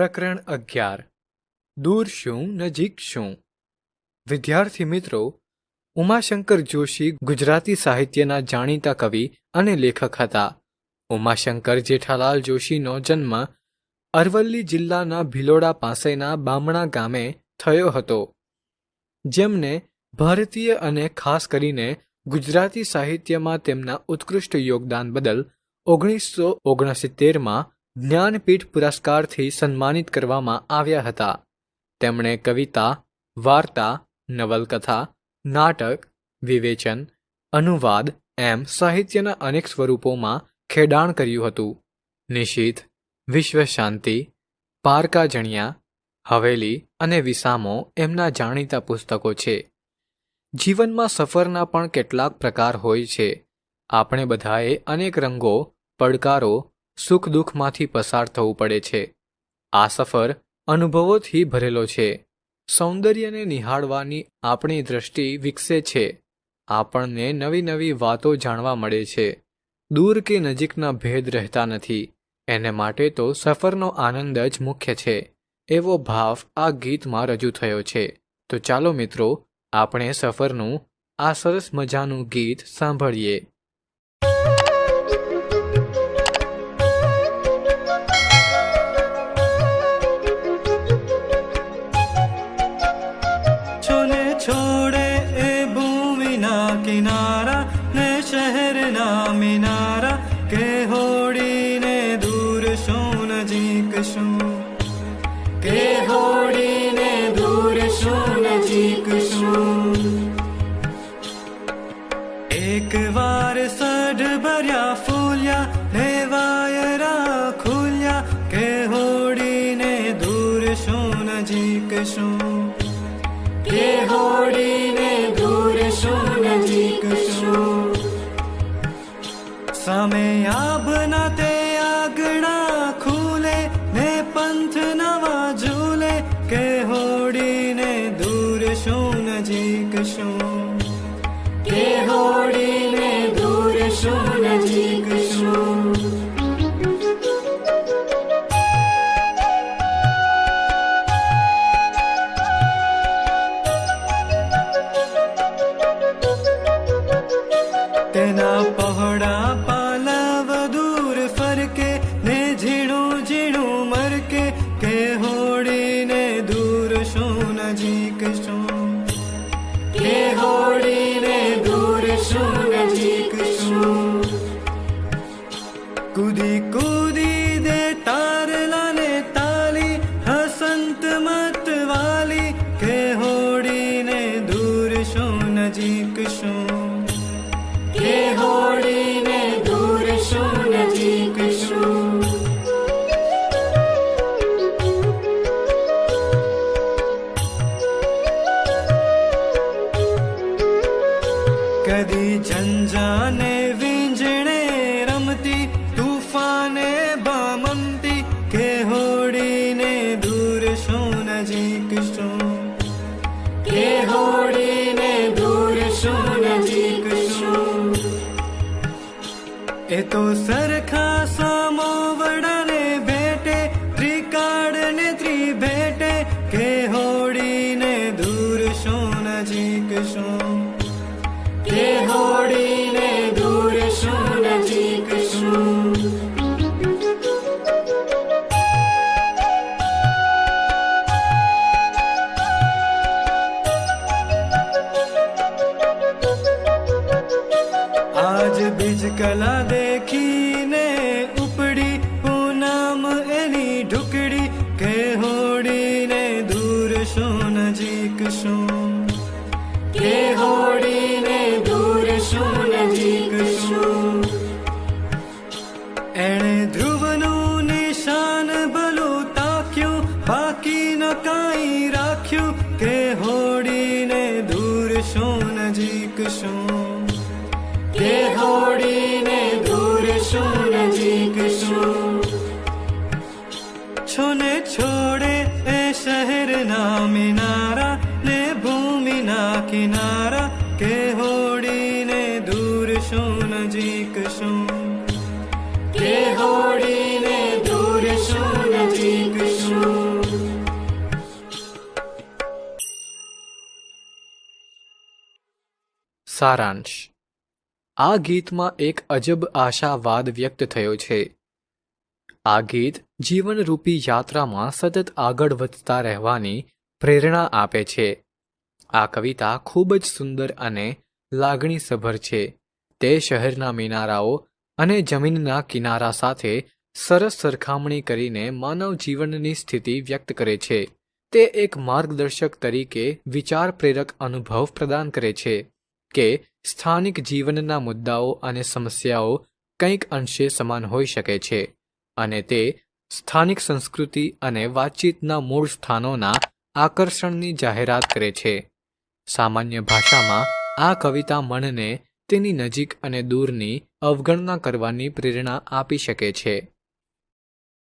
પ્રકરણ 11 દૂર શું નજીક શું. વિદ્યાર્થી મિત્રો, ઉમાશંકર જોશી ગુજરાતી સાહિત્યના જાણીતા કવિ અને લેખક હતા. ઉમાશંકર જેઠાલાલ જોશીનો જન્મ અરવલ્લી જિલ્લાના ભિલોડા પાસેના બામણા ગામે થયો હતો, જેમને ભારતીય અને ખાસ કરીને ગુજરાતી સાહિત્યમાં તેમના ઉત્કૃષ્ટ યોગદાન બદલ 1969માં જ્ઞાનપીઠ પુરસ્કારથી સન્માનિત કરવામાં આવ્યા હતા. તેમણે કવિતા, વાર્તા, નવલકથા, નાટક, વિવેચન, અનુવાદ એમ સાહિત્યના અનેક સ્વરૂપોમાં ખેડાણ કર્યું હતું. નિશીથ, વિશ્વશાંતિ, પારકા જણિયા, હવેલી અને વિસામો એમના જાણીતા પુસ્તકો છે. જીવનમાં સફરના પણ કેટલાક પ્રકાર હોય છે. આપણે બધાએ અનેક રંગો, પડકારો, સુખ દુઃખમાંથી પસાર થવું પડે છે. આ સફર અનુભવોથી ભરેલો છે. સૌંદર્યને નિહાળવાની આપણી દ્રષ્ટિ વિકસે છે. આપણને નવી નવી વાતો જાણવા મળે છે. દૂર કે નજીકના ભેદ રહેતા નથી. એને માટે તો સફરનો આનંદ જ મુખ્ય છે. એવો ભાવ આ ગીતમાં રજૂ થયો છે. તો ચાલો મિત્રો, આપણે સફરનું આ સરસ મજાનું ગીત સાંભળીએ. छोड़े ए भूमिना किनारा ने शहरना मिनारा के होड़ीने दूर શું નજીક શું, કે હોડીને દૂર શું નજીક શું. એક વાર સઢ ભર્યા ફૂલ્યા ને વાયરા ખુલ્યા, કે હોડીને દૂર શું નજીક શું, કે હોડીને દૂર શું નજીક શું. સામે આભના તે આગણા ખુલે ને પંથ નવા ઝૂલે, કે હોડીને દૂર શું નજીક શું, કે હોડીને દૂર શું નજીક શું. તેના પહોળા પાલવ દૂર ફરકે ને ઝીણું ઝીણું મરકે, કે હોડીને દૂર શું નજીક શું, કે હોડીને દૂર શું નજીક શું. કૂદી કૂદી દે તારલાને તાલી હસંત મતવાલી, કે હોડીને દૂર શું નજીક શું, કે હોડીને દૂર શું નજીક શું. કદી ઝંઝાને વીંઝણે રમતી તુફાને બામમતી, કે હોડીને દૂર શું નજીક શું, કે હોડીને દૂર શું નજીક શું. એ તો સરખા સામો વડાને ભેટે ત્રિકાળને ત્રિભેટે, કે હોડીને દૂર શું નજીક શું, કે હોડીને દૂર શું નજીક શું. આજ બીજ કલા દેખીને ઉપડી પૂનમ એની ઢુકડી, કે હોડીને દૂર શું નજીક શું, કે હોડીને દૂર શું નજીક શું. એણે ધ્રુવનું નિશાન ભલું તાક્યું બાકી ન કાંઈ રાખ્યું, કે હોડીને દૂર શું નજીક શું, કે હોડીને દૂર શું નજીક શું. છોને છોડે એ શહેરના મિનારા ને ભૂમિના કિનારા, કે હોડીને દૂર શું નજીક શું, કે હોડીને દૂર શું નજીક શું. છું. સારાંશ. આ ગીતમાં એક અજબ આશાવાદ વ્યક્ત થયો છે. આ ગીત જીવનરૂપી યાત્રામાં સતત આગળ વધતા રહેવાની પ્રેરણા આપે છે. આ કવિતા ખૂબ જ સુંદર અને લાગણીસભર છે. તે શહેરના મિનારાઓ અને જમીનના કિનારા સાથે સરસ સરખામણી કરીને માનવ જીવનની સ્થિતિ વ્યક્ત કરે છે. તે એક માર્ગદર્શક તરીકે વિચાર પ્રેરક અનુભવ પ્રદાન કરે છે કે સ્થાનિક જીવનના મુદ્દાઓ અને સમસ્યાઓ કંઈક અંશે સમાન હોઈ શકે છે અને તે સ્થાનિક સંસ્કૃતિ અને વાતચીતના મૂળ સ્થાનોના આકર્ષણની જાહેરાત કરે છે. સામાન્ય ભાષામાં આ કવિતા મનને તેની નજીક અને દૂરની અવગણના કરવાની પ્રેરણા આપી શકે છે.